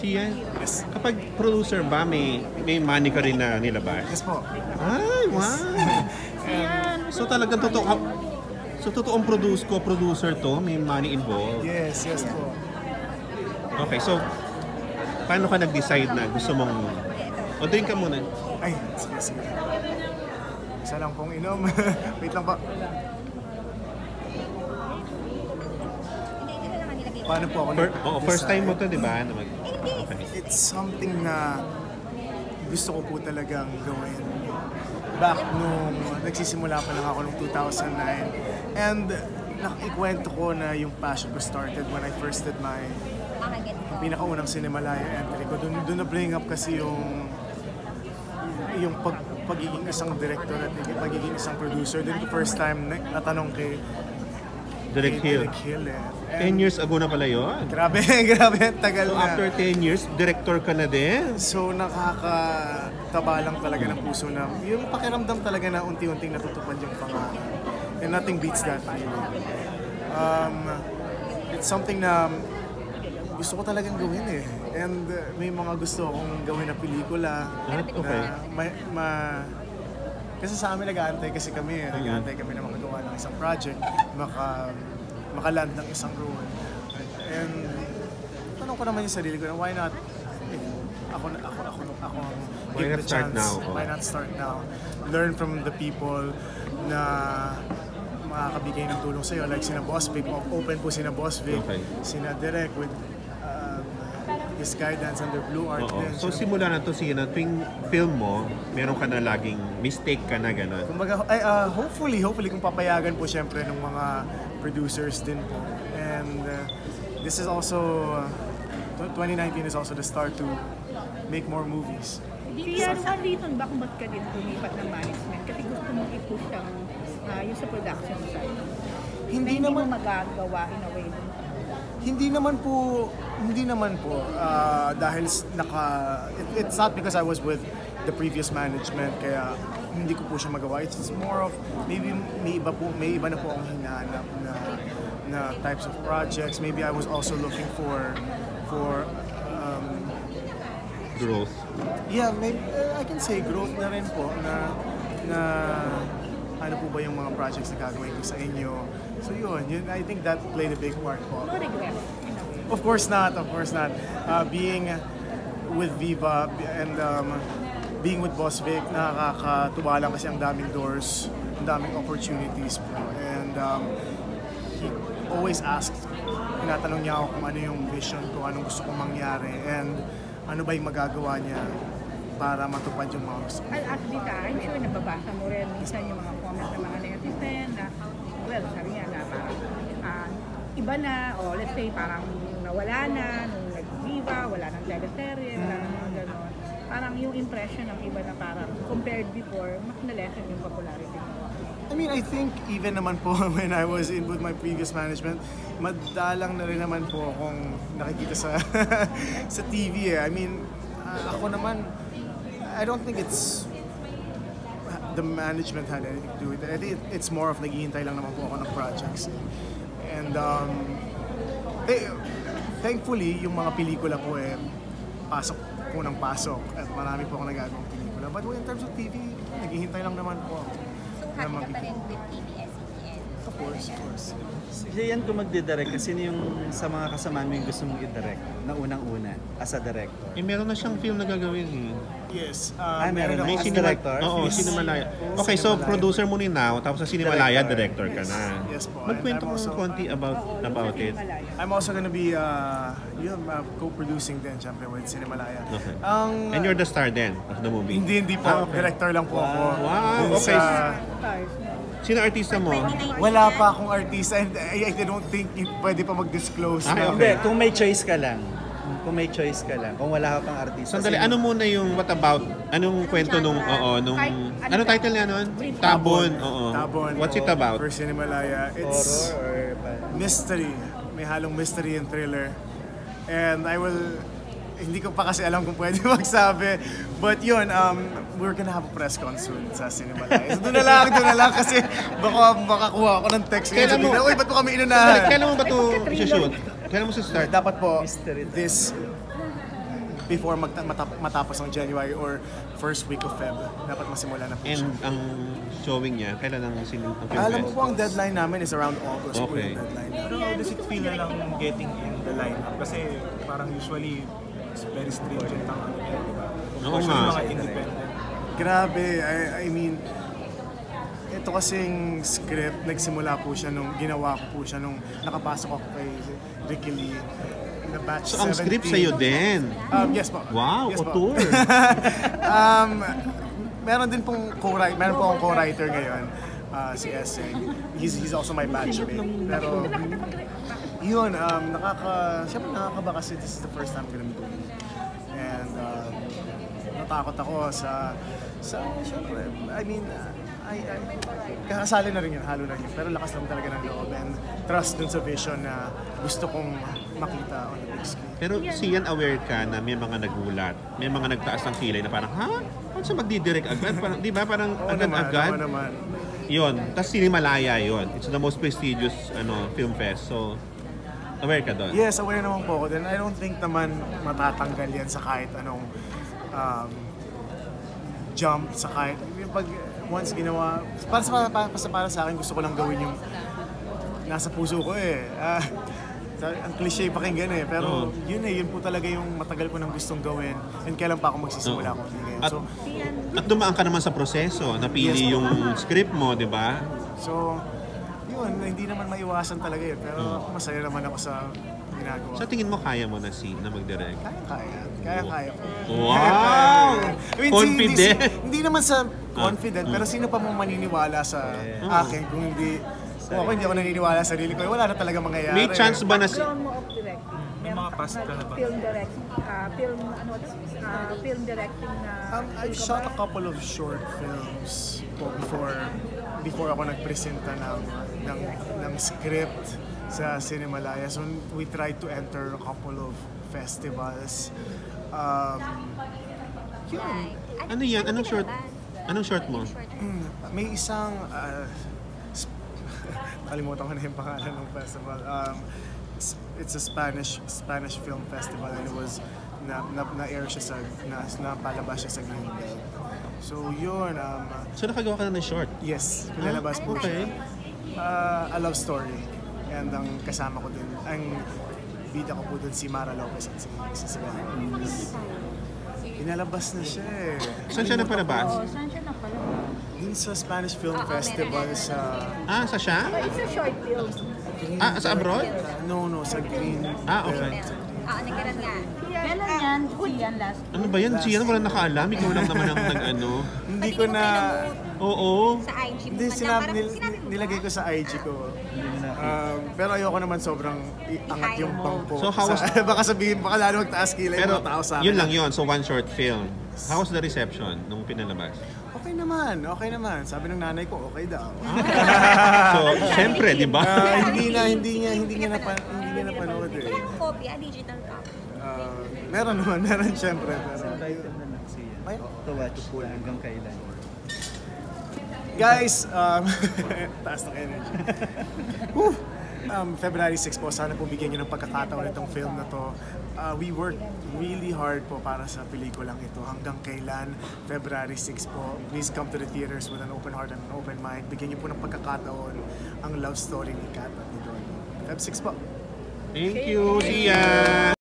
Siya, Yes. kapag producer ba, may money ka rin na nilabas? Yes po. Ay, wow! So talagang totoong producer to, may money involved. Yes po. Okay, so paano ka nag-decide na gusto mong... O, drink ka muna. Ay, sige. Isa lang pong inom. Wait lang pa. Paano po ako First time mo to, di ba? Okay. It's something na gusto ko po talagang gawin. Back nung nagsisimula pa lang ako noong 2009. And ikwento ko na yung passion ko started when I first did my pinakaunang Cinemalaya entry ko. Doon na-bring up kasi yung pagiging isang director at pagiging isang producer. Doon the first time natanong kay Direct Hill. 10 years ago na pala yun. Grabe, tagal So na. after 10 years, director ka na din. So nakakataba lang talaga ng puso na yung pakiramdam talaga na unti-unting natutupad yung pangarap. And nothing beats that feeling. It's something na gusto ko talagang gawin eh. And may mga gusto akong gawin na pelikula. Okay. Na kasi sa amin nag-aantay kasi kami eh. Nag-aantay kami na makagawa ng isang project, makaland ng isang role. And tanong ko naman yung sarili ko na why not ako Why not start now? Why not start now? Learn from the people na makakabigay ng tulong sa'yo. Like sina Boss Vic, open po sina Boss Vic, sina Direk with his guidance under Blue Art. So simula na to sige na tuwing film mo, meron ka na laging mistake ka na gano'n. Kumbaga, hopefully kung papayagan po syempre ng mga producers din po. And this is also 2019 is also the start to make more movies. Siya, ano reason ba kung ba't ka din lumipat ng management? Kasi gusto mong i-push yung sa production side. Hindi na naman mo magagawa in a way. Hindi naman po dahil it's not because I was with the previous management kaya hindi ko po siya magawa. It's more of maybe may iba na po akong hinahanap na types of projects. Maybe I was also looking for Growth. Yeah, maybe I can say growth na rin po na ano po ba yung mga projects na gagawin ko sa inyo. So yun, I think that played a big part po. No regret. Of course not. Being with Viva and being with Boss Vic, nakakatuwa lang kasi ang daming doors, ang daming opportunities po. And he always asks, tinatanong niya ako kung ano yung vision ko, anong gusto kong mangyari, and ano ba yung magagawa niya para matupad yung mga gusto ko. At dita, I'm sure nababasa mo rin minsan yung mga comments ng mga netizen na, well, sabi niya na parang iba na, o let's say parang nawala na, nung nag-Viva, wala nang teleserye, wala nang mga gano'n. Parang yung impression ng iba na parang compared before, mas na-lessen yung popularity mo. I mean, I think even naman po when I was in with my previous management, madalang na rin naman po akong nakikita sa sa TV eh. I mean, ako naman, I don't think it's the management had anything to do with it. I think it's more of naghihintay lang naman po ako ng projects. And thankfully, yung mga pelikula po eh, pasok po ng pasok at marami po akong nagagawang pelikula. But in terms of TV, naghihintay lang naman po ako. So, happy ka pa rin with TBS? Of course. Yan kung magdidirect, kasi yung sa mga kasama mo yung gusto mong i-direct na unang-una as a director. Meron na siyang film na gagawin eh. Yes. Meron na ako as director? Oo, Yes. Cinemalaya. Okay, so producer mo ni now, tapos sa Cinemalaya, director ka na. Yes po. Magkwento And mo I'm also- konti about it. I'm also gonna be co-producing din, syempre, with Cinemalaya. Okay. Ang, And you're the star then of the movie? hindi po. Okay. Director lang po ako. Wow, Dun okay. Stars. Sino artista mo? Wala pa akong artista and I don't think pwede pa mag-disclose. Ah, Hindi, okay. kung may choice ka lang. Kung wala ka pang artista. Sandali, ano muna yung what about? Anong kwento nung anong title niya nun? Tabon. Oo. Tabon. What's it about? For Cinemalaya. It's Horror or mystery. May halong mystery and thriller. And hindi ko pa kasi alam kung pwede magsabi. But yun, we're gonna have a press con soon sa Cinemalaya. So doon na lang kasi baka makakuha ako ng text. Kailan mo? Uy, ba't mo kami inunahan? Kailan mo ba ito shoot? Kailan mo sa start? Dapat po, Mystery. this before matapos ang January or first week of Feb. Dapat masimula na po siya. And ang showing niya, kailan ang film Alam mo fest? po, ang deadline namin is around August po Okay. yung deadline namin. Pero how does it feel na lang getting in the lineup? Kasi parang usually it's very stringent ang ano niya, di ba? Oo Usually nga. mga independent. Grabe, I mean, ito kasing script, nagsimula po siya nung, ginawa ko po siya nung nakapasok ako kay Ricky Lee. In the batch So ang 17. script sa'yo din. Yes po. Wow, Yes po. auteur. Meron din pong meron po akong co-writer ngayon, si Esseng. He's also my batchmate. Pero yun, siyempre nakakaba kasi this is the first time I'm gonna be doing it. And natakot ako siyempre, I mean, kakasali na rin yun, halo na yun. Pero lakas lang talaga ng loob and trust dun sa vision na gusto kong makita on the big screen. Pero Sian, aware ka na may mga nagulat, may mga nagtaas ng kilay na parang, ha? Ano siya magdidirect agad? Parang, di ba? Parang agad-agad. Oo naman. Yun. Tapos Sinimalaya yun. It's the most prestigious film fest. So, aware ka doon? Yes, aware naman po ako. Then I don't think naman matatanggal yan sa kahit anong jump, sa kahit pag once ginawa, para sa akin gusto ko lang gawin yung nasa puso ko eh. Ang cliche pakinggan eh, pero yun po talaga yung matagal ko nang gustong gawin and kailan pa ako magsisimula kung hindi ngayon. At dumaan ka naman sa proseso, napili Yes, yung script mo, di ba? So, yun, hindi naman maiwasan talaga yun, pero masaya naman ako sa ginagawa. Sa tingin mo, kaya mo na mag-direct? Kaya ko. Wow! I mean, Confident! Hindi naman sa confident, pero sino pa mo maniniwala sa akin kung hindi... Kung ako hindi ako naniniwala sa sarili ko, wala na talaga mangyayari. May chance ba na Background mo of directing. May mga past ka na ba? Film directing, film directing na... I've shot a couple of short films po before ako nagpresenta ng script sa Cinemalaya. So we tried to enter a couple of festivals. Yun. Ano yan? Anong short? Anong short mo? May isang kalimutan ko na yung pangalan ng festival. It's a Spanish film festival and it was na-air siya napalabas siya sa Green Belt. So yun. So nakagawa ka na ng short? Yes, pinalabas po siya. A love story. And ang kasama ko din, ang bida ko po dun si Mara Lopez at si Isabel Lopez. Pinalabas na siya eh. Saan siya napalabas? Saan siya napalabas? Dun sa Spanish Film Festival sa... Sa siya? It's a short film. Sa abroad? No, sa Green Okay. Nagkaroon nga. Kailan yan? Sian last. Ano ba yan? Siya wala nakaalam. Ikaw lang naman ang nag-ano. Hindi ko na... Oo. Sa IG mo Hindi, man lang, parang sinabi mo nilagay ko sa IG ko. Pero ayoko naman sobrang angat yung pang ko. So, how was- Baka sabihin, baka lalo magtaas kilay Pero mga tao sa akin. yun lang yun. So one short film. How was the reception nung pinalabas? Okay naman. Sabi ng nanay ko, okay daw. So, syempre, di ba? Hindi niya napanood eh. Kailangan kopya, digital copy. Meron syempre. Pero, Title na lang siya. To watch hanggang kailan. guys, taas ng energy. February 6 po, sana po bigyan nyo ng pagkakataon itong film na to. We worked really hard po para sa pelikulang ito. Hanggang kailan, February 6 po. Please come to the theaters with an open heart and an open mind. Bigyan nyo po ng pagkakataon ang love story ni Kat at ni Donnie. Feb 6 po. Thank you, Sian!